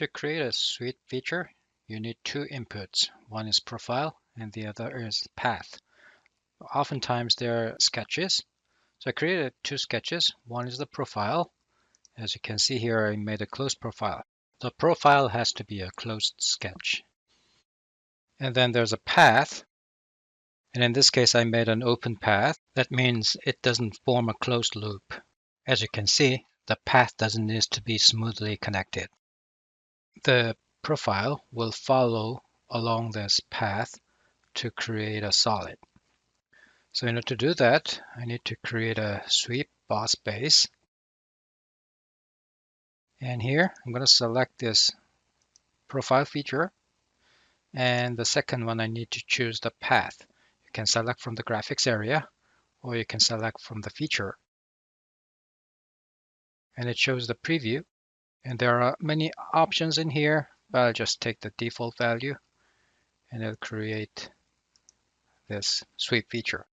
To create a sweep feature, you need two inputs. One is profile and the other is path. Oftentimes they're sketches. So I created two sketches. One is the profile. As you can see here, I made a closed profile. The profile has to be a closed sketch. And then there's a path. And in this case, I made an open path. That means it doesn't form a closed loop. As you can see, the path doesn't need to be smoothly connected. The profile will follow along this path to create a solid. So in order to do that, I need to create a sweep boss base. And here, I'm going to select this profile feature. And the second one, I need to choose the path. You can select from the graphics area, or you can select from the feature. And it shows the preview. And there are many options in here, but I'll just take the default value, and it'll create this sweep feature.